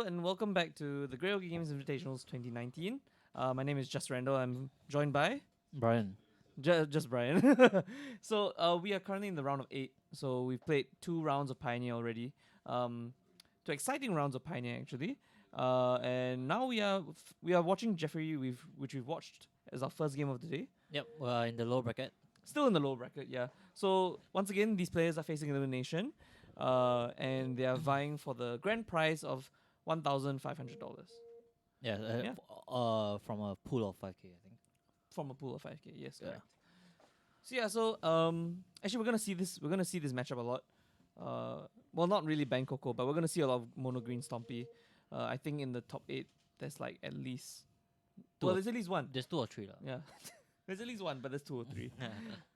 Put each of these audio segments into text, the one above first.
and welcome back to the Grey Oak Games Invitationals 2019. My name is Just Randall. I'm joined by Brian. just Brian. We are currently in the round of 8. So we've played 2 rounds of Pioneer already. 2 exciting rounds of Pioneer actually. And now we are watching Jeffrey, which we've watched as our first game of the day. Yep, we're in the low bracket. Still in the low bracket, yeah. So once again, these players are facing elimination, and they are vying for the grand prize of $1,500 Yeah, Yeah. from a pool of 5k, I think. from a pool of 5K. Yes, Yeah. correct. Actually, we're gonna see this matchup a lot. Well, not really Bangkoko, but we're gonna see a lot of mono green Stompy. I think in the top 8, there's like at least there's at least one. There's 2 or 3 lah. Yeah, there's at least one, but there's 2 or 3.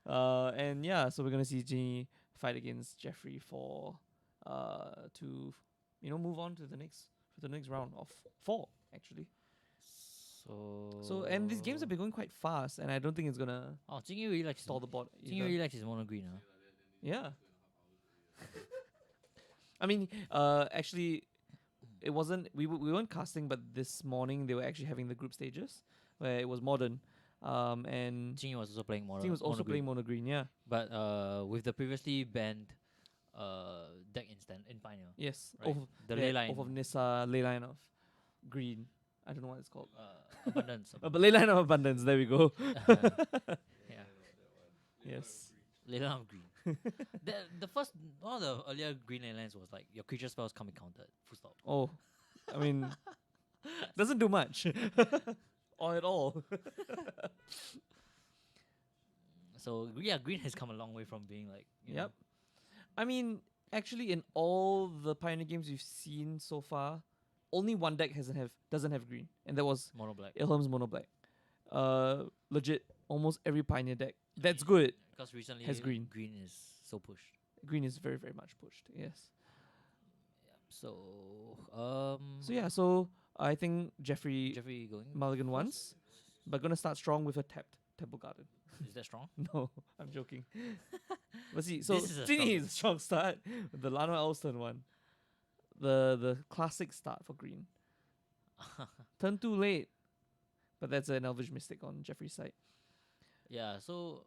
And yeah, so we're gonna see Ginny fight against Jeffrey for to move on to the next round of 4 actually. So and these games have been going quite fast, and I don't think it's gonna Oh, Jingyi really likes stall the board. Jingyi either. really likes his mono green. Yeah. I mean, actually, it wasn't we weren't casting, but this morning they were actually having the group stages where it was modern, and Jingyi was also playing mono. team was also mono green. playing mono green. Yeah. But with the previously banned deck in Pioneer. Yes. Right. Off, The ley line. off of Nissa, ley line of green. I don't know what it's called. Abundance. But ley line of abundance. There we go. Yeah. Yes. Ley line of green. the first one of the earlier green ley lines was like your creature spells can't be counted. Full stop. Oh, I mean, doesn't do much, or at all. So yeah, green has come a long way from being like you know, Yep. I mean, actually, in all the Pioneer games we've seen so far, only one deck doesn't have green, and that was mono black. Ilham's Mono Black. Legit, almost every Pioneer deck that's good. Because recently has green. Green is so pushed. Green is very, very much pushed. Yes. So So yeah, so I think Jeffrey Jeffrey going mulligan first? once, but gonna start strong with a tapped Temple Garden. Is that strong? No, I'm joking. But see, so This is a Ginny is a strong start. The Lano Elston one. The classic start for green. Turn too late. But that's an Elvish Mystic on Jeffrey's side. Yeah, so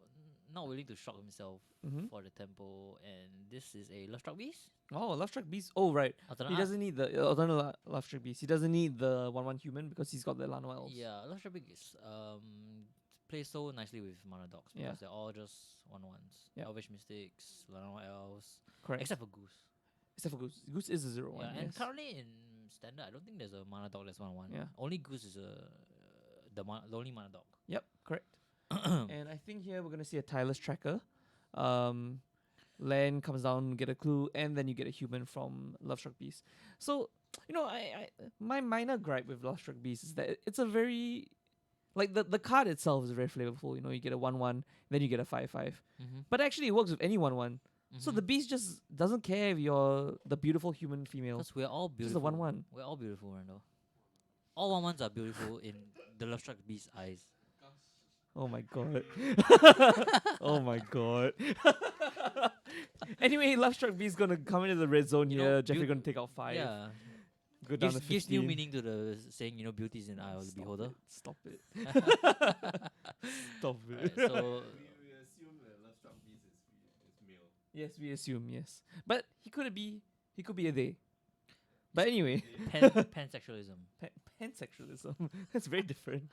not willing to shock himself Mm-hmm. for the tempo, and this is a Love Struck Beast. Oh, Love Struck Beast. Oh, right. He doesn't need the alternate Love Struck Beast. He doesn't need the 1/1 human because he's got the Lano Elves. Yeah, Love Struck Beast plays so nicely with mana dogs because Yeah. they're all just 1/1s. Yeah. Elvish Mystics, Lano Elves, Correct. except for Goose. Except for Goose. Goose is a 0/1. Yeah, and yes. currently in standard, I don't think there's a mana dog that's 1/1. Yeah. Only Goose is the only mana dog. Yep, correct. And I think here we're gonna see a tireless tracker. Land comes down, get a clue, and then you get a human from Love Struck Beast. So, I my minor gripe with Love Struck Beast is that it's a very the card itself is very flavorful. You get a 1/1, then you get a 5/5. Mm-hmm. But actually it works with any 1/1. So the beast just doesn't care if you're the beautiful human female. Because we're all Just beautiful. a 1/1. We're all beautiful, Randall. All 1/1s are beautiful in the Love Struck Beast's eyes. Oh my god. Oh my god. Anyway, Love Struck Beast gonna come into the red zone You here. know, Jeffrey gonna take out 5. Yeah, Go down to 15. gives new meaning to the saying. Beauty is in the eye of the beholder. Stop it. Stop it. Right, so We assume that Love Struck Beast is male. Yes, we assume, yes. But he could be a they. But anyway, pansexualism. pansexualism. That's very different.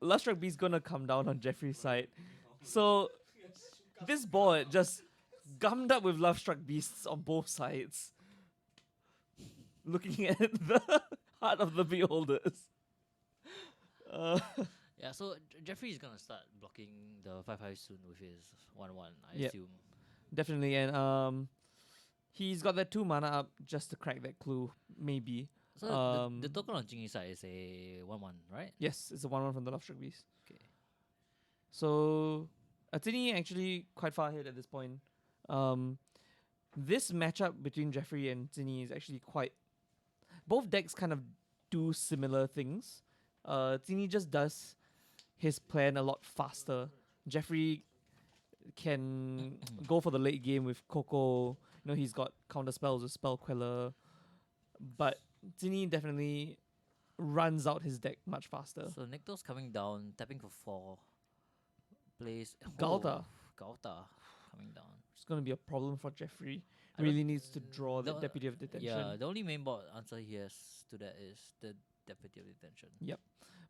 Love Struck Beast gonna come down on Jeffrey's side. So this board just gummed up with Love Struck Beasts on both sides. Looking at the heart of the beholders. Yeah, so Jeffrey is gonna start blocking the 5/5 soon with his 1/1. I Yep. assume. Definitely, and he's got that 2 mana up just to crack that clue, maybe. So the token on Jingyi's side is a 1/1, right? Yes, it's a 1/1 from the Love Struck Beast. Okay. So Atini actually quite far ahead at this point. This matchup between Jeffrey and Tini is actually quite. Both decks kind of do similar things. Tini just does his plan a lot faster. Jeffrey can go for the late game with Coco. He's got counter spells with Spell Queller, but Zini definitely runs out his deck much faster. So Nyctos coming down, tapping for 4. Plays Galta. Galta coming down. It's gonna be a problem for Jeffrey. I don't- Really needs to draw the the- Deputy of Detention. Yeah, the only main board answer he has to that is the Deputy of Detention.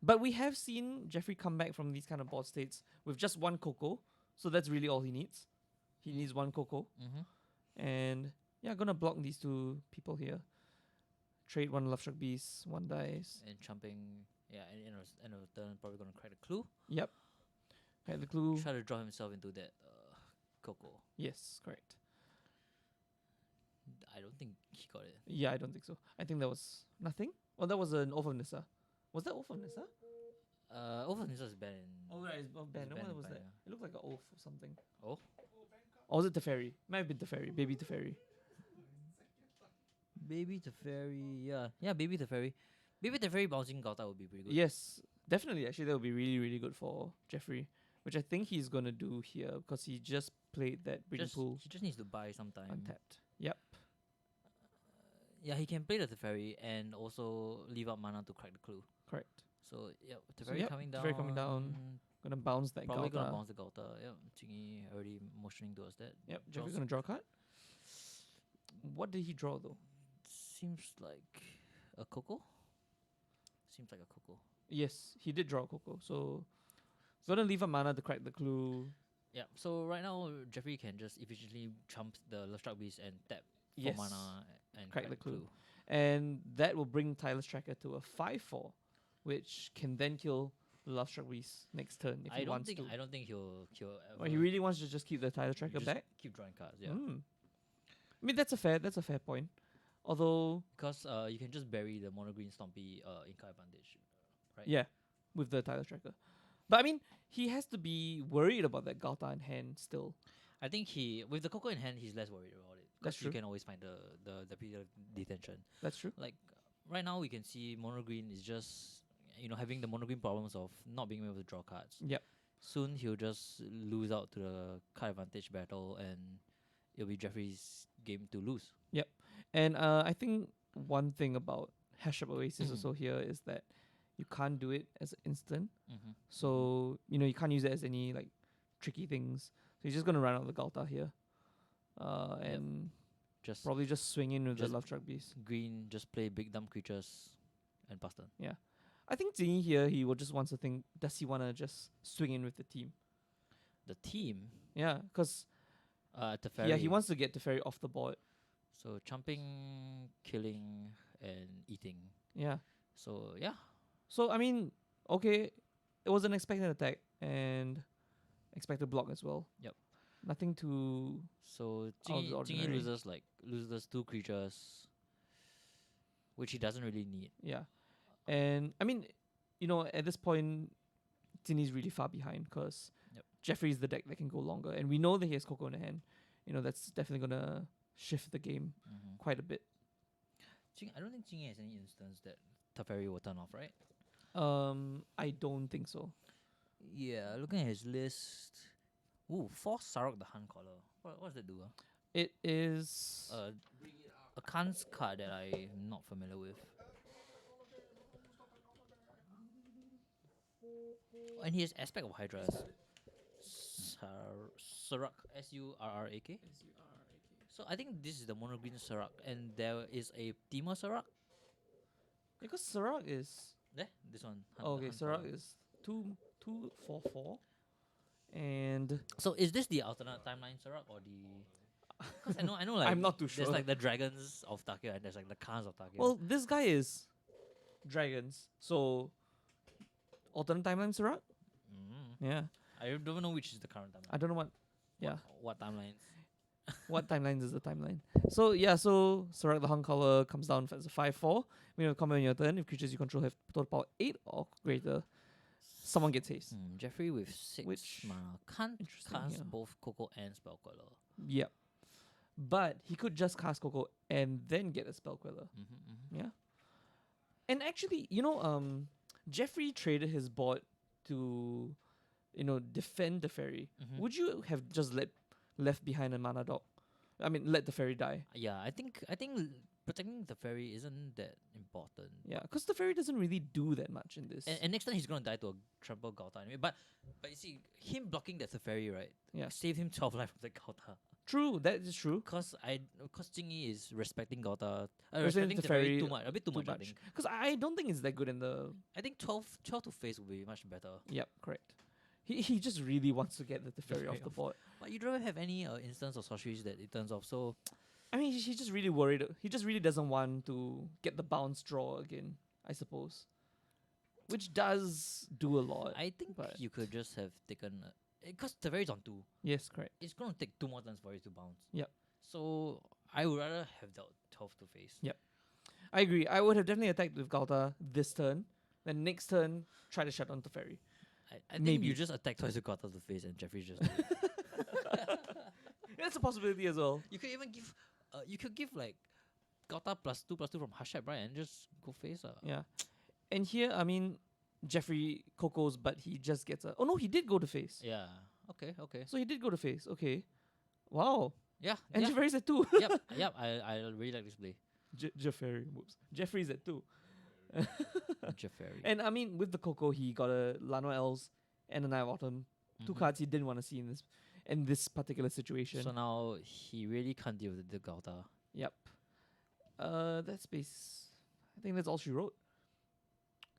But we have seen Jeffrey come back from these kind of board states with just one Coco. So that's really all he needs. He needs one Coco. Mm-hmm. And yeah, gonna block these two people here. Trade one Love Struck Beast, one dice. And jumping, yeah, and end of the turn, probably gonna crack the clue. Yep. Okay, the clue. Try to draw himself into that Coco. Yes, correct. I don't think he got it. Yeah, I don't think so. I think that was nothing. Oh, that was an Oath of Nissa. Was that Oath of Nissa? Oath of Nissa is banned in. Oh, right, it's banned. banned What in was that? Pioneer. It looked like an oath or something. Oh? Or was it Teferi? Might have been Teferi. Baby Teferi. Baby Teferi, yeah. Yeah, Baby Teferi. Baby Teferi bouncing Galta would be pretty good. Yes, definitely. Actually, that would be really, really good for Jeffrey, which I think he's gonna do here because he just played that breeding pool He just needs to buy some time. untapped. Yep. Yeah, he can play the Teferi and also leave out mana to crack the clue. Correct. So, yeah, So, Teferi yep, coming down. Teferi coming down. Gonna bounce that Probably gonna Galta. bounce the Galta. Yep, Chingy already motioning towards that. Yep. Draws- Jeffrey's gonna draw a card. What did he draw though? Seems like a Coco. Seems like a Coco. Yes, he did draw a Coco. So gonna leave a mana to crack the clue. Yeah. So right now Jeffrey can just efficiently chump the Love Struck Beast and tap for Yes. mana and Crack the clue. And that will bring Tyler's Tracker to a 5/4, which can then kill the Love Struck Beast next turn if I he don't wants think to. I don't think he'll Or he really wants to just keep the Tyler Tracker just back. keep drawing cards. Yeah. Mm. I mean that's a fair point. Although Because you can just bury the mono green Stompy in card advantage. Right. yeah, with the Tyler Tracker. But I mean he has to be worried about that Galta in hand still. I think with the Coco in hand, he's less worried about it. That's 'Cause you true. can always find the period of detention. That's true. Like right now, we can see mono green is just having the mono green problems of not being able to draw cards. Yep. Soon he'll just lose out to the card advantage battle, and it'll be Jeffrey's game to lose. And I think one thing about Hash Up Oasis also here is that you can't do it as instant. Mm-hmm. So, you can't use it as any like tricky things. So he's just gonna run out the Galta here. And Just probably just swing in with the just- Love Struck Beast. green, just play big dumb creatures, and pass turn. I think Zingy here he will just wants to think, does he wanna just swing in with the team? The team, Yeah, because Teferi. yeah, he wants to get Teferi off the board. So chumping, killing, and eating. Yeah. So yeah, So I mean, okay, it was an expected attack and expected block as well. Yep. Nothing too so Out of the Jingy ordinary. loses 2 creatures, which he doesn't really need. yeah. And I mean, at this point, Tini's really far behind because Yep. Jeffrey's the deck that can go longer, and we know that he has Coco in the hand. That's definitely gonna shift the game Mm-hmm. quite a bit. I don't think Jingy has any instance that Teferi will turn off, right? I don't think so. Yeah, looking at his list. Ooh, Force Sarok the Hunt Caller. What does that do? It is A Khan's card that I'm not familiar with. And he has Aspect of Hydra. Surrak, Surrak. So I think this is the mono green Surrak, and there is a Teemo Surrak. because Sarak is This one. okay. Hunt Sarak Caller. is 2/4/4, and So is this the alternate timeline Surrak or the? Because I know, like I'm not too There's sure. like the dragons of Takeo and there's like the Khans of Takeo. well, this guy is dragons, so alternate timeline Sarak. Yeah, I don't know which is the current timeline. I don't know what. Yeah, What timelines? what timelines is the timeline? So yeah, so Sarak the Hunt Color comes down as a 5/4. When you comment on your turn, if creatures you control have total power 8 or greater, someone gets haste. Jeffrey with 6 Which- mana can't interesting, cast yeah. both Coco and Spell Queller. Yep. But he could just cast Coco and then get a Spell Queller. Yeah. And actually, Jeffrey traded his board to, defend the fairy. Would you have just left behind a mana dog? I mean, let the fairy die. Yeah, I think protecting the ferry isn't that important. Yeah, because the fairy doesn't really do that much in this. And next time he's gonna die to a trample Gauta anyway. But you see, him blocking that Teferi, right? Yeah. Saved him 12 life from the Gauta. True, that is true. Cause Jing Yi is respecting Gauta, Respecting respecting Teferi Teferi too much, a bit too much. I think. Because I don't think it's that good in the. I think 12 to face would be much better. Yep, correct. He just really wants to get the Teferi off Teferi the off. board. But you don't have any instance of sorceries that it turns off. So I mean, he's just really worried. He just really doesn't want to get the bounce draw again, I suppose. Which does do a lot. I think but- you could just have taken. Because Teferi's on 2. Yes, correct. It's gonna take 2 more turns for it to bounce. Yep. So I would rather have dealt 12 to face. Yep. I agree. I would have definitely attacked with Gauta this turn. Then next turn, try to shut down Teferi. I think Maybe. you just attack twice with Gauta to face and Jeffrey just. That's a possibility as well. You could even give. You could give like Gauta +2/+2 from Hashep, right, and just go face. Yeah. And here, I mean, Jeffrey Coco's, but he just gets a. Oh no, he did go to face. Yeah. Okay. Okay. So he did go to face. Okay. Wow. Yeah. And yeah. Jeffrey's at 2. Yep. Yep. I really like this play. Jeffrey. Whoops. Jeffrey's at 2. Jeffrey. And I mean, with the Coco, he got a Lano Els and a Knight of Autumn. 2 Mhm. cards he didn't want to see in this particular situation. So now he really can't deal with the Gauta. Yep. That's base. I think that's all she wrote.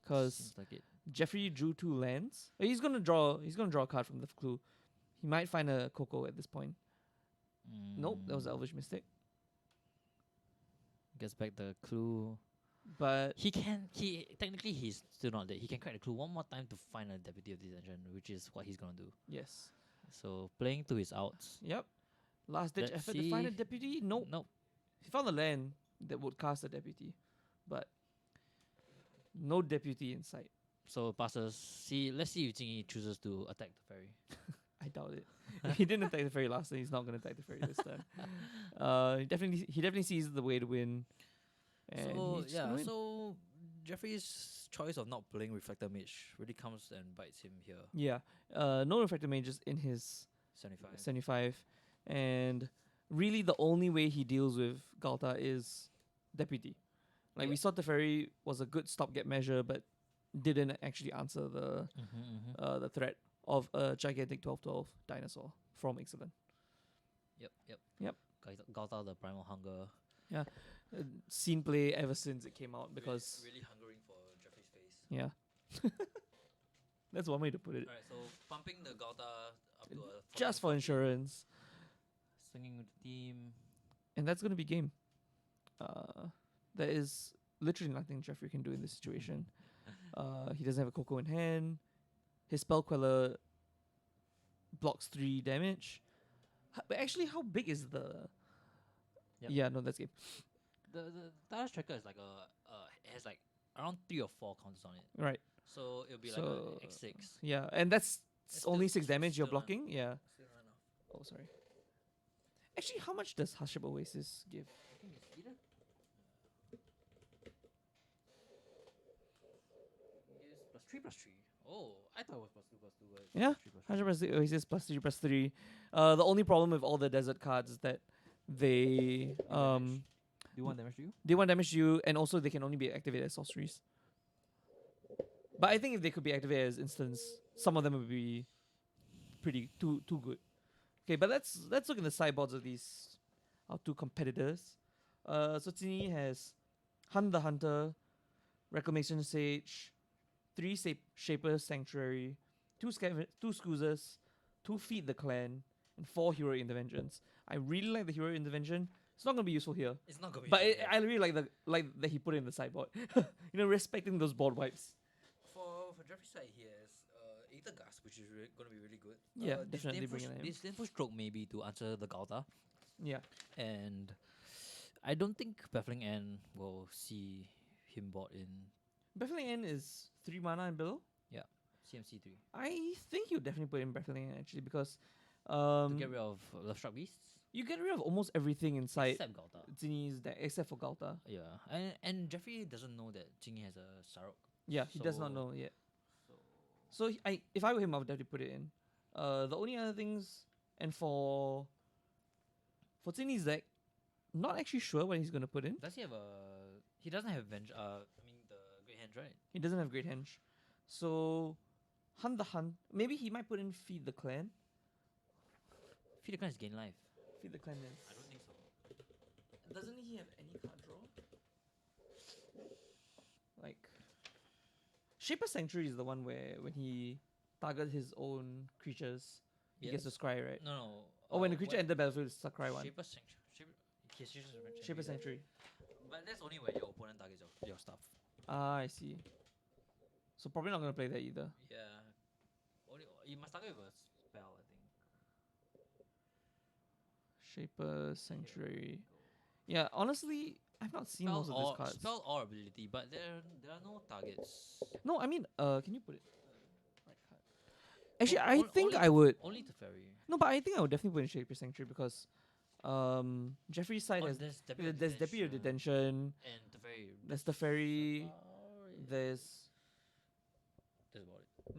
Cause Seems like it. Jeffrey drew 2 lands. He's gonna draw a card from the clue. He might find a Coco at this point. Nope, that was Mm, Elvish Mystic. Gets back the clue. But He technically he's still not dead. He can crack the clue one more time to find a deputy of detention, which is what he's gonna do. yes. So playing to his outs. Yep. Last ditch Let's effort to find a see. deputy? Nope. Nope. He found a land that would cast a deputy. But no deputy in sight. So passes. Let's see if Jing Yi chooses to attack the ferry. I doubt it. If he didn't attack the fairy last turn, he's not gonna attack the fairy this turn. He definitely sees the way to win. And So he's just yeah, gonna win. so Jeffrey's choice of not playing Reflector Mage really comes and bites him here. Yeah. No refractor mages in his 75. 75. And really the only way he deals with Galta is deputy. Like we Yeah. saw Teferi was a good stopgap measure, but didn't actually answer the the threat of a gigantic 12/12 dinosaur from Ixalan. Yep. Yep. Got out the primal hunger. Seen play ever since it came out because really hungering for Jeffrey's face. yeah. That's one way to put it. Alright, so pumping the Gauta up to a Just for 14, insurance. Swinging with the team. And that's gonna be game. There is literally nothing Jeffrey can do in this situation. He doesn't have a Coco in hand. His spell queller blocks 3 damage. But actually, how big is the? Yep. Yeah, no, that's game. The Darius Tracker is like it has like around 3 or 4 counters on it. Right. So it'll be So- like a X6. Yeah, and that's That's only still- 6 damage you're still run. blocking. Yeah. Oh, sorry. Actually, how much does Hashib Oasis give? I think it's either. Yes, +3/+3. Oh, I thought it was +2/+2. But it's Yeah, 3/+3. Hashib Oasis +3/+3. The only problem with all the desert cards is that they Do you want damage to you? they want damage to you, and also they can only be activated as sorceries. But I think if they could be activated as instants, some of them would be pretty too good. Okay, but let's look at the sideboards of these our 2 competitors. So Tini has Hunt the Hunter, Reclamation Sage, 3 Shaper Sanctuary, 2 Scoozers, 2 Feed the Clan, and 4 Hero Interventions. I really like the Hero Intervention. It's not gonna be useful here, It's not gonna be. but useful, I really like that he put it in the sideboard. Respecting those board wipes. For Jeffrey's side, he has Aether Gas, which is gonna be really good. Yeah, definitely bring it in. Disdainful Stroke maybe to answer the Gauta, Yeah. and I don't think Baffling End will see him bought in Baffling End is 3 mana and below. CMC3 I think you definitely put in Baffling End actually because to get rid of Love Struck Beasts. you get rid of almost everything inside Except Gauta. Zini's deck except for Galta. Yeah, and Jeffrey doesn't know that Jingy has a Sarok. Yeah, he does not So- know yet. So So if I were him, I would definitely put it in. The only other things, and for Zini's deck, not actually sure what he's gonna put in. Does he have a? He doesn't have venge. I mean the great hand, right? He doesn't have great henge. So hunt the hunt. Maybe he might put in feed the clan. Feed the clan is gain life. Feed the clan is. I don't think so. Doesn't he have any card draw? Like Shaper Sanctuary is the one where when he targets his own creatures, he gets to Yes. scry, right? No, no. Oh, when the creature enters the battlefield, it's scry one. Shaper Sanctuary. Yes, Shaper Sanctuary. But that's only when your opponent targets your stuff. Ah, I see. So probably not gonna play that either. Yeah. Only you must target with a spell, I think. Shaper Sanctuary. Yeah, honestly, I've not seen most of these cards. Spell or ability, but there are no targets. No, I mean, can you put it? Right card. Actually, O- I on- think only I would. Only to fairy. No, but I think I would definitely put in Shaper Sanctuary because, Jeffrey's side has there's there's Deputy of Detention. and the fairy. There's the Fairy. There's That's about it.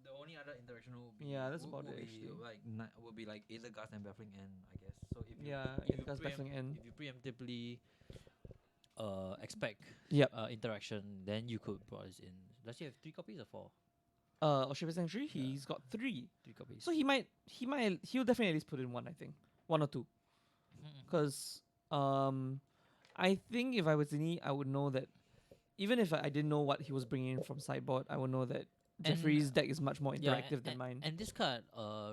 The only other interaction would be Yeah, that's would- about would it, be actually. like would be like either Gus and Baffling End, I guess. So if you yeah, if you, Guys Baffling End. if you preemptively expect Yep. interaction, then you could brought this in. Does he have 3 copies or 4? Of Shaper Sanctuary, Yeah. he's got 3. 3 copies. So he'll definitely at least put in 1. I think 1 or 2. Because I think if I was Zini, I would know that even if I didn't know what he was bringing in from sideboard, I would know that Jeffrey's deck is much more interactive than mine. And this card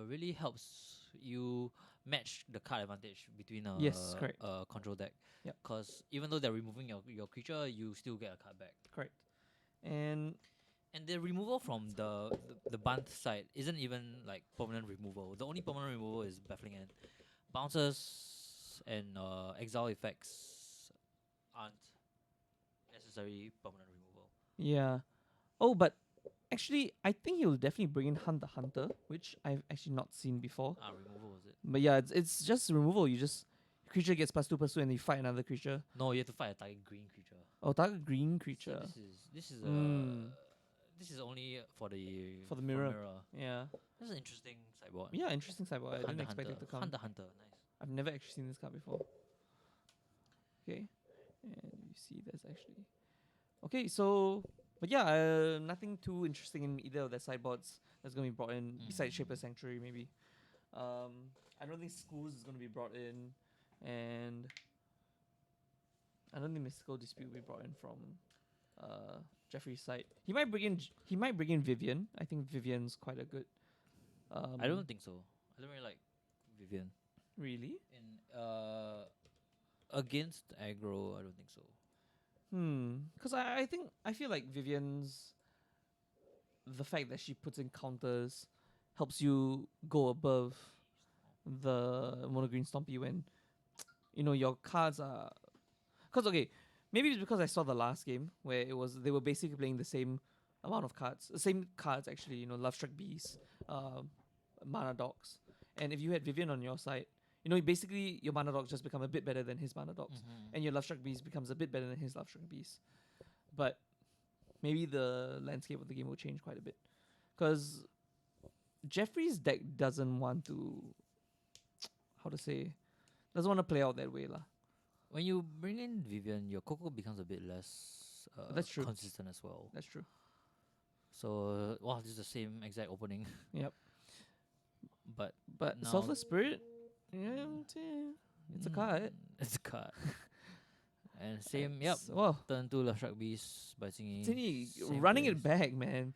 really helps you match the card advantage between a Yes, correct. control deck. Yep. Because even though they're removing your creature, you still get a card back. Correct. And And the removal from the Bunt side isn't even like permanent removal. The only permanent removal is Baffling End. Bounces and exile effects aren't necessary permanent removal. yeah. Oh, but actually, I think he'll definitely bring in Hunt the Hunter, which I've actually not seen before. Removal is it? But yeah, it's just removal. You just creature gets +2/+2 and you fight another creature. No, you have to fight a target green creature. Oh, target green So creature. this is this is only for the mirror. Yeah. This is an interesting sideboard. Yeah, interesting sideboard. I didn't Hunter, expect it to come. Hunter, nice. I've never actually seen this card before. Okay. And you see there's actually. Okay, so but yeah, nothing too interesting in either of their sideboards that's gonna be brought in besides Shaper Sanctuary maybe. I don't think Schools is gonna be brought in, and I don't think Mystical Dispute will be brought in from Jeffrey's side. He might bring in Vivian. I think Vivian's quite a good. I don't think so. I don't really like Vivian. Really. In against aggro, I don't think so. Because I feel like Vivian's the fact that she puts in counters helps you go above the mono green Stompy when your cards are. Because okay, maybe it's because I saw the last game where they were basically playing the same amount of cards, the same cards actually. Love Struck Beast, Mana Dogs, and if you had Vivian on your side, basically your Mana Dogs just become a bit better than his Mana Dogs, and your Love Struck Beast becomes a bit better than his Love Struck Beast. But maybe the landscape of the game will change quite a bit, because Jeffrey's deck doesn't want to, doesn't want to play out that way lah. When you bring in Vivian, your Coco becomes a bit less That's true. consistent as well. That's true. So wow, this is the same exact opening. Yep. But But now- Selfless Spirit, it's a card. It's a card. And same, yep. Well, Turn 2 Love Struck Beast by Tsingy. Tini, Same running place. it back, man.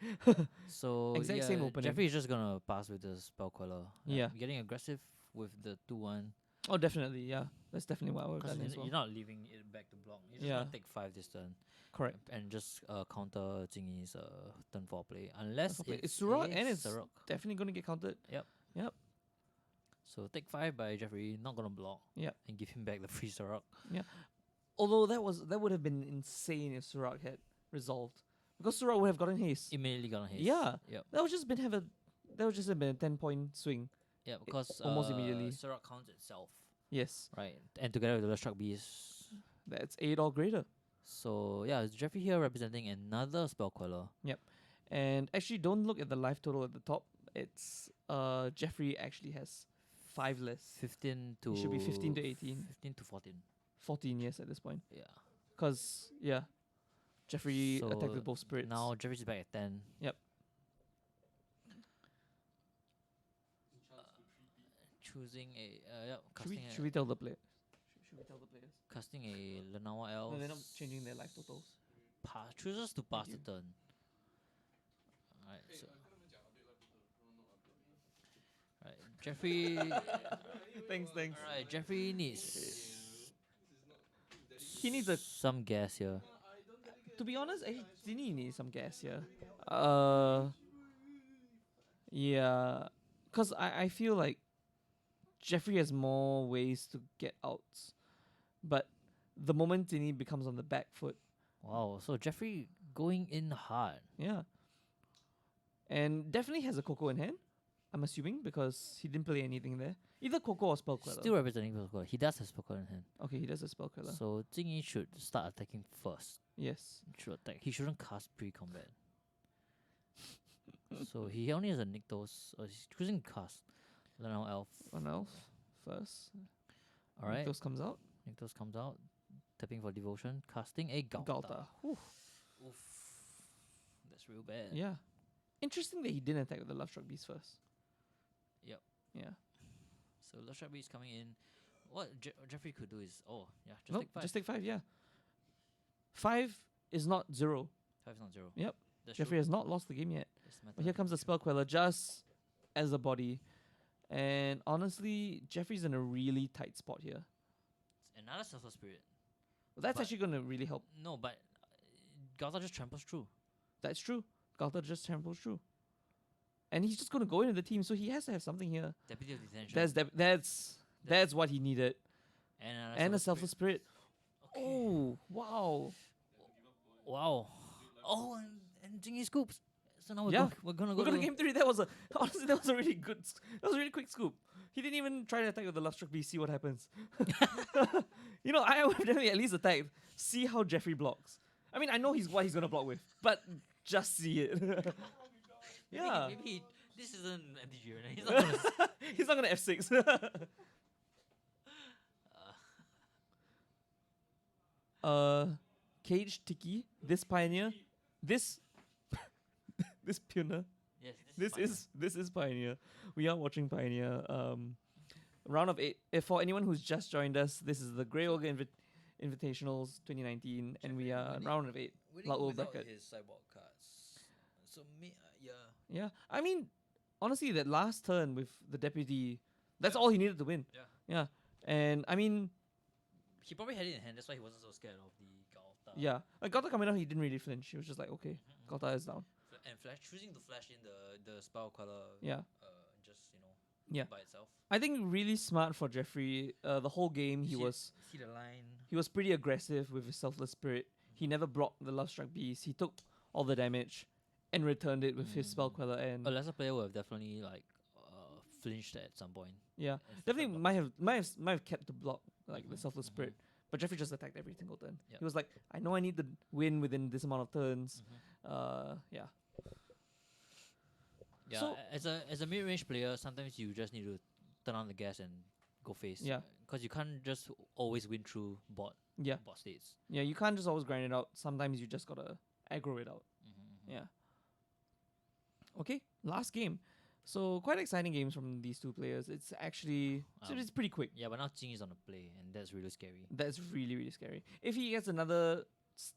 So Exact same opening. Jeffrey is just gonna pass with the Spell Queller. Yeah. Getting aggressive with the 2/1. Oh, definitely, yeah. That's definitely what I would have Because done as well. you're not leaving it back to block. You're just Yeah. gonna take 5 this turn. Correct. And just counter Tsingy's turn 4 play. Unless Turn 4 play. it's It's Surok and it's Surok. Definitely gonna get counted. So take 5 by Jeffrey, not gonna block. Yep. And give him back the free Surok. Although that would have been insane if Surok had resolved, because Surok would have gotten haste. Immediately gonna haste. Yeah. Yep. That would just have been a 10-point swing. Yeah, because almost immediately. Surok counts itself. Yes, Right. And together with the Love Struck Beast. that's 8 or greater. So yeah, it's Jeffrey here representing another Spell Queller. And actually, don't look at the life total at the top. It's Jeffrey actually has 5 less. 15 to. It should be 15 to 18. 15 to 14. 14 years at this point. Yeah. Because, yeah, Jeffrey attacked So with both spirits. now Jeffrey's back at 10. Yep. Choosing a Should we tell the player? Should we tell the players? casting a Lenoa Elf. No, they're not changing their life totals. Chooses to pass the you. turn. Alright, so right, Jeffrey. Thanks. Alright, Jeffrey needs He needs a. some gas here. To be honest, Zini needs some gas here. Yeah, because I feel like Jeffrey has more ways to get outs, but the moment Zini becomes on the back foot, Wow, so Jeffrey going in hard. yeah, and definitely has a Coco in hand. I'm assuming because he didn't play anything there. Either Coco or Spell Queller. Still representing Spellqueller. He does have Spellqueller in hand. Okay, he does a Spell Queller. So Jing Yi should start attacking first. Yes. Should attack. He shouldn't cast pre-combat. So he only has a Nykthos. He's choosing to cast Lenoa Elf. One elf first. Alright. Those comes out. Nykthos comes out. Tapping for devotion. Casting a Galta. Galta. Whew. Oof. That's real bad. Yeah. Interesting that he didn't attack with the Love Struck Beast first. Yep. Yeah. So Love is coming in. What Jeffrey could do is just Nope, take 5. just take 5, yeah. 5 is not 0. 5 is not 0. Yep. That's Jeffrey true. has not lost the game yet. That's But matter. here comes the Spell Queller just as a body. And honestly, Jeffrey's in a really tight spot here. Another Selfless Spirit. That's But- actually going to really help. No, but Galta just tramples through. That's true. Galta just tramples through. And he's just going to go into the team, so he has to have something here. Deputy of Detention. That's what he needed. and And a Selfless Selfless Spirit. Okay. Oh, wow. Wow. Oh, and Jingy scoops. So now Yeah. we're gonna go We're going to to game 3. That was a really good, that was a really quick scoop. He didn't even try to attack with the Love Struck Beast, see what happens. I would definitely at least attack, see how Jeffrey blocks. I mean, I know what he's going to block with, but just see it. Yeah. Maybe this isn't MTG right now. He's not gonna He's not going to F6. Cage Tiki, this Pioneer, this this Pioneer. yes, This is Pioneer. We are watching Pioneer. Round of 8. If for anyone who's just joined us, this is the Grey Ogre Invitationals 2019, and we are in round of 8. Laul bracket. his sideboard cards. So yeah. Yeah, I mean, honestly, that last turn with the deputy, that's all he needed to win. Yeah. And I mean, He probably had it in hand, that's why he wasn't so scared of the Galta. yeah, like Galta coming out, he didn't really flinch. He was just like, okay, Galta is down. And choosing to flash in the spell color Yeah. just Yeah. by itself. I think really smart for Jeffrey. The whole game he was see the line. pretty aggressive with his Selfless Spirit. He never blocked the Love Struck Beast. He took all the damage and returned it with his Spell Queller. And A lesser player would have definitely flinched at some point. yeah, and stuff definitely like might have kept the block like the Selfless Spirit. But Jeffrey just attacked every single turn. Yep. He was like, I know I need to win within this amount of turns. Yeah. Yeah, So- as a mid range player, sometimes you just need to turn on the gas and go face. Yeah. Because you can't just always win through bot Yeah. states. Yeah, you can't just always grind it out. Sometimes you just gotta aggro it out. Yeah. Okay, last game. So quite exciting games from these two players. It's actually it's pretty quick. Yeah, but now Jing is on the play, and that's really scary. That's really, really scary. If he gets another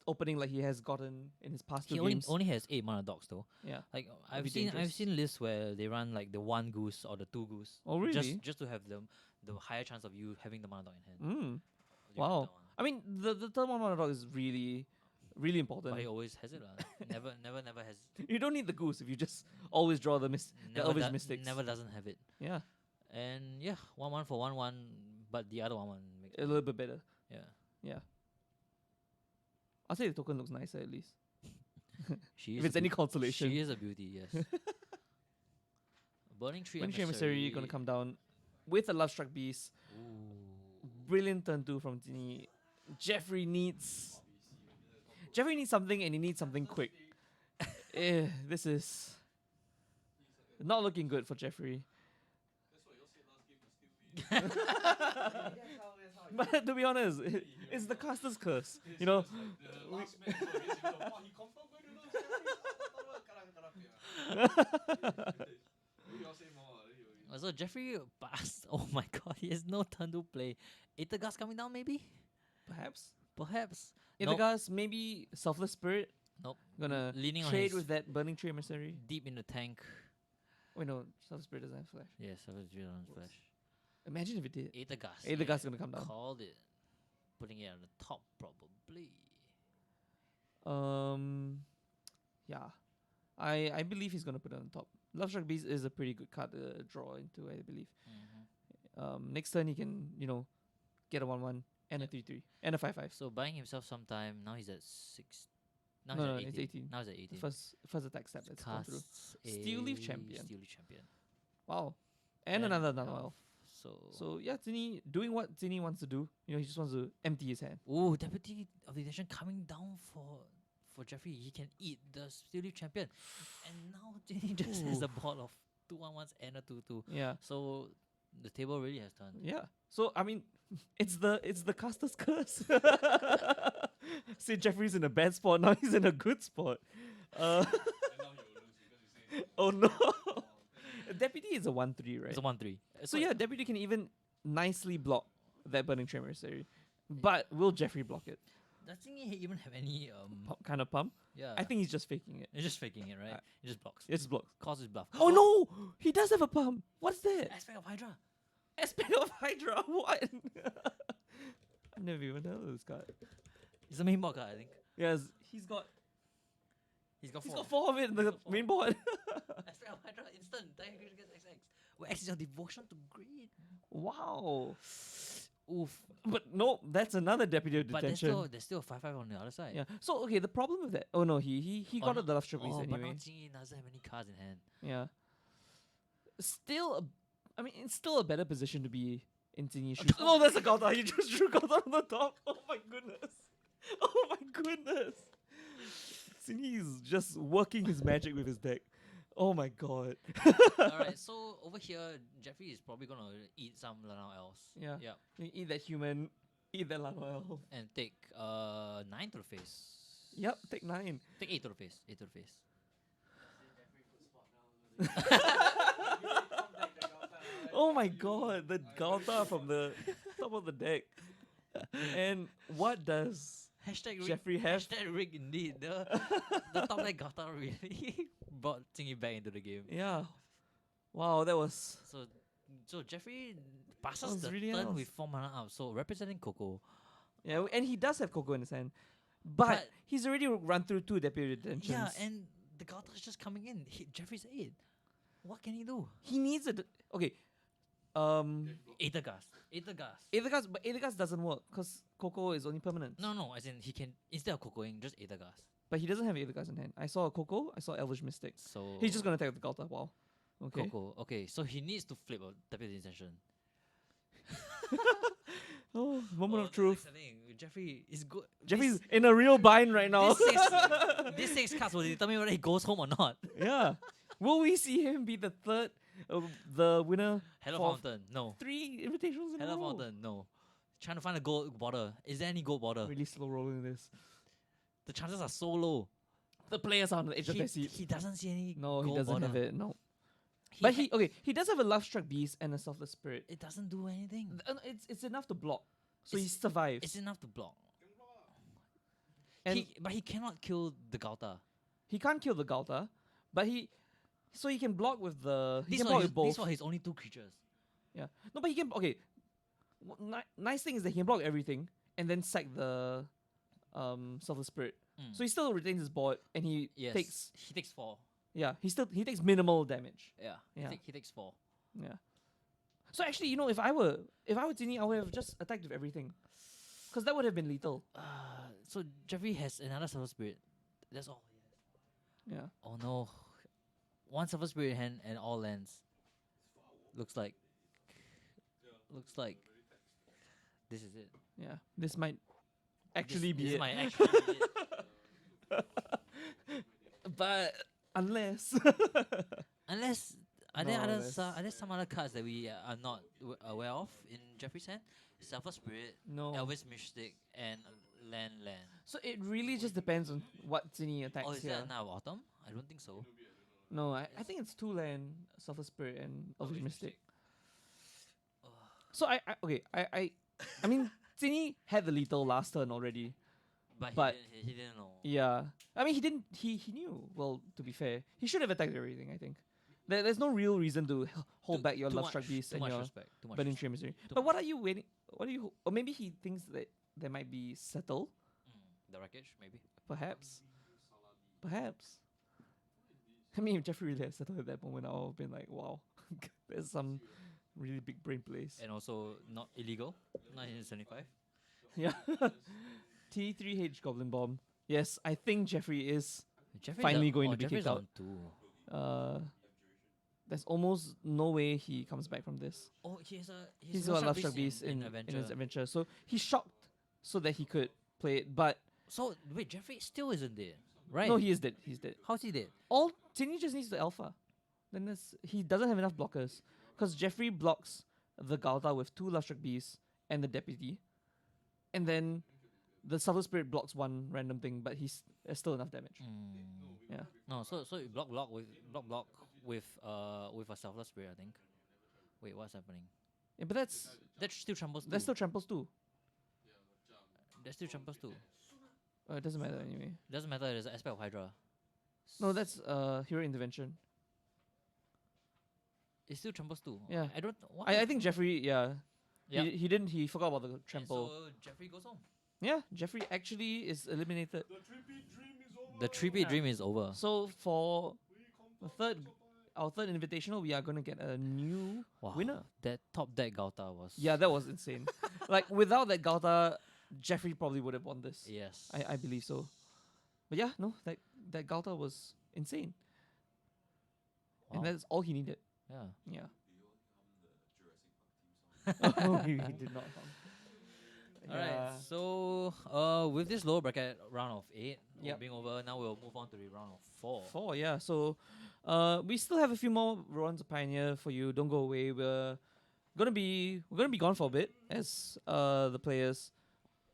opening like he has gotten in his past two He only, games, only has 8 mana dogs though. yeah. Like be I've dangerous. seen lists where they run like the 1 goose or the 2 goose. Oh really? Just to have the higher chance of you having the mana dog in hand. Mm. You get Wow. that one. I mean, the third one mono dog is really, really important. But he always has it lah. never has. You don't need the goose if you just always draw the obvious mistakes. Never doesn't have it. Yeah, And yeah, 1/1 for 1/1, but the other 1/1 makes a little bit better. yeah. I'll say the token looks nicer at least. She If is it's a any beau- consolation. She is a beauty, yes. Burning Tree When Emissary gonna come down with a Love Struck Beast. Ooh. Brilliant turn 2 from Tini. Jeffrey needs something, and he needs something quick. This is not looking good for Jeffrey. That's how But to be honest, it's the caster's curse. You know, the last match against United, wow, he confirmed going to lose. You all say more. So Jeffrey passed. Oh my god, he has no turn to play. Itagas coming down maybe? perhaps. Perhaps. If Nope. the guys maybe Selfless Spirit Nope. gonna Leaning on trade his with that Burning Tree Emissary. deep in the tank. Wait, no, Selfless Spirit doesn't have flash. Yes, I was on his flash. Imagine if it did. Itagas. Itagas is gonna come down. Called it. Putting it on the top probably. Yeah, I believe he's gonna put it on top. Love Struck Beast is a pretty good card to draw into, I believe. Next turn he can get a 1/1 and a 3/3 and a 5/5. So buying himself some time. Now he's at 6. Now No, he's it's at 18. 18. Now he's at 18. First attack step that's gone through. Casts Steel Leaf a Champion. Steel Leaf Champion. Wow, and another elf. So. So yeah, Tini doing what Tini wants to do. He just wants to empty his hand. Ooh, Deputy of the Nation coming down for Jeffrey. He can eat the Steel Leaf Champion. And now Jinny just has a board of 2/1s and a 2/2. Yeah, So the table really has turned. yeah. So I mean, it's the caster's curse. See, Jeffrey's in a bad spot. Now he's in a good spot. And now he will lose because you say Oh no. Deputy is a 1/3, right? It's a 1/3. So yeah, Deputy can even nicely block that Burning Tree Emissary. But will Jeffrey block it? Doesn't he even have any Kind of pump? yeah. I think he's just faking it. he's just faking it, right? Uh, He just blocks. It's blocks. Causes bluff. Oh no! He does have a pump. What's that? Aspect of Hydra. Aspect of Hydra. What? I've never even heard of this card. It's the main board card, I think. Yes, he's got He's got he's 4. got 4 of it in the got four. main board. Aspect of Hydra instant. Dire creature gets XX. Where X is your devotion to greed. Wow. Oof. But no, that's another Deputy of But there's Detention. still a 5/5 on the other side. Yeah. So okay, the problem with that. Oh no, he Oh, got no- the Love Struck Beast Oh, but now anyway. Jingy doesn't have any cards in hand. Yeah. Still, I mean, it's still a better position to be in Zingy's shoes. Oh. Oh, that's a Gauta. He just drew Gauta on the top. Oh my goodness. Oh my goodness. Zingy is just working his magic with his deck. Oh my god. Alright, so over here, Jeffrey is probably gonna eat some Lanao Elves. Yeah. Yep. You eat that human, eat that Lano Elf. And take 9 to the face. Yep, take 9. Take 8 to the face. 8 to the face. Oh my god, the Gauta from the top of the deck. And what does Hashtag rig, Jeffrey have? hashtag rig indeed. The top deck Gata really brought Jingy back into the game. Yeah. Wow, that was So Jeffrey passes was the really turn nice. with 4 mana up. So representing Coco. yeah, and he does have Coco in his hand, but But- he's already run through 2 Deputy Detentions. Yeah, and the Gata is just coming in. Jeffrey's 8. What can he do? he needs okay. Aethergast. Aethergast. Aethergast, but Aethergast doesn't work because Coco is only permanent. No, as in he can, instead of Cocoing, just Aethergast. But he doesn't have Aethergast in hand. I saw a Coco, I saw Elvish Mystic. So He's just gonna attack the Gauta. Wow. Okay. Coco. Okay, so he needs to flip a Deputy Intention. Oh, moment of that's truth. exciting. Jeffrey is good. Jeffrey's in a real bind right now. This 6 cards will determine whether he goes home or not. Yeah. Will we see him be the third, the winner Hello for Fountain, no. 3 invitations in a Hello row? Fountain, no. Trying to find a gold border. Is there any gold border? Really slow rolling this. The chances are so low. The players are on the edge of their seat. He doesn't see any. No, he gold doesn't border. have it. No. He But ha- he does have a Love Struck Beast and a Selfless Spirit. It doesn't do anything. It's enough to block, so he It's- survives. It's enough to block. And But he cannot kill the Gauta. he can't kill the Gauta, but he can block with the. He These can are block his, with both. these are his only 2 creatures. Yeah. No, but he can. Okay. Nice thing is that he can block everything and then sack the Selfless Spirit. Mm. So he still retains his board and he Yes, takes. he takes 4. Yeah. He takes minimal damage. Yeah, Yeah. He takes 4. Yeah. So actually, if I were Tini, I would have just attacked with everything, because that would have been lethal. So Jeffrey has another Silver Spirit. That's all. Yeah. Oh no. 1 Silver Spirit hand and all lands. Looks like. This is it. Yeah. This might actually this, be this it. might actually be it. But unless Unless are No, there that's- are there some other cards that we are not aware of in Jeffrey's hand? Selfless Spirit, No. Elvis Mystic, and Land. So it really just depends on what Zini attacks Oh, is here. that now Autumn? I don't think so. No, I think it's two land, Sulfur Spirit and Elvish Mystic. So I mean Zini had the lethal last turn already. But- he didn't know. Yeah. I mean he knew. Well, to be fair. He should have attacked everything, I think. There's no real reason to hold back your Too Love much- Struck Beast Too and much your respect. Too much Burning respect. Tree Misery. Too But what much. are you waiting? What are you? Or maybe he thinks that there might be Settle, The wreckage, maybe. perhaps. Perhaps. I mean, if Jeffrey really had Settle at that moment, I would have been like, wow, there's some really big brain plays. And also not illegal. 1975. Yeah. T3H Goblin Bomb. Yes, I think Jeffrey is. Jeffrey Finally going to be Jeffrey's kicked out. on 2. There's almost no way he comes back from this. Oh, he's He's got Love Struck Beast in his adventure. So he shocked so that he could play it. But So wait, Jeffrey still isn't dead, right? no, he is dead. He's dead. How's he dead? All Tini just needs the alpha. Then he doesn't have enough blockers. Because Jeffrey blocks the Galta with 2 Love Struck Beasts and the Deputy. And then the Subtle Spirit blocks one random thing, but there's still enough damage. Yeah. No, so you block with a Selfless Spirit, I think. Wait, what's happening? Yeah, but that's Still tramples too. still tramples too. That still tramples too. It doesn't matter anyway. Doesn't matter. There's an aspect of Hydra. No, that's hero intervention. It still tramples too. Yeah. I don't. What I think Jeffrey, yeah. Yeah. He forgot about the And trample. so Jeffrey goes home. Yeah, Jeffrey actually is eliminated. The 3P Yeah. dream is over. So for our third invitational, we are gonna get a new Wow. winner. That top deck Gauta was. Yeah, that was insane. Like without that Galta, Jeffrey probably would have won this. Yes. I believe so. But yeah, no, that Galta was insane. Wow. And that's all he needed. Yeah. Yeah. Oh, he did not come. Alright, Yeah. so with this lower bracket round of 8 Yep. being over, now we'll move on to the round of 4. 4, yeah. So we still have a few more Rowan's a Pioneer for you. Don't go away. We're gonna be gone for a bit as the players,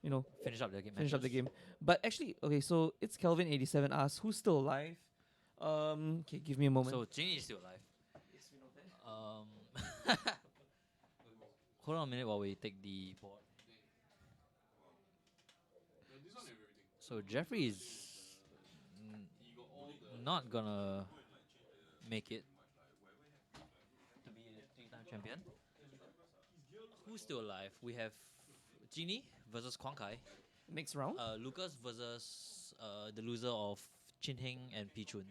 Finish up the game. finish up the matches. game. But actually, okay, so it's Kelvin87 asks who's still alive. Okay, give me a moment. So Jing is still alive. Hold on a minute while we take the board. So Jeffrey is not gonna make it to be a 3-time champion. Who's still alive? We have Genie versus Kwang Kai. Next round. Lucas versus the loser of Chin Heng and Pichun.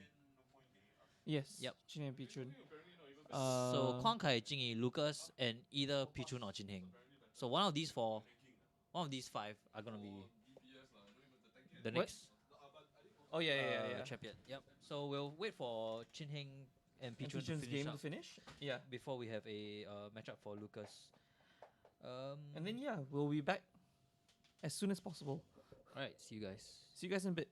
Yes. yep. Chin and Pichun. So Kwang Kai, Jingyi, Lucas, and either Pichun or Chin Heng. So one of these 5 are gonna be the What? next Oh yeah. champion. Yep. So we'll wait for Chin Heng and And Pichun to Pichun's finish game up to finish. Yeah. before we have a matchup for Lucas. And then yeah, we'll be back as soon as possible. Alright, see you guys. See you guys in a bit.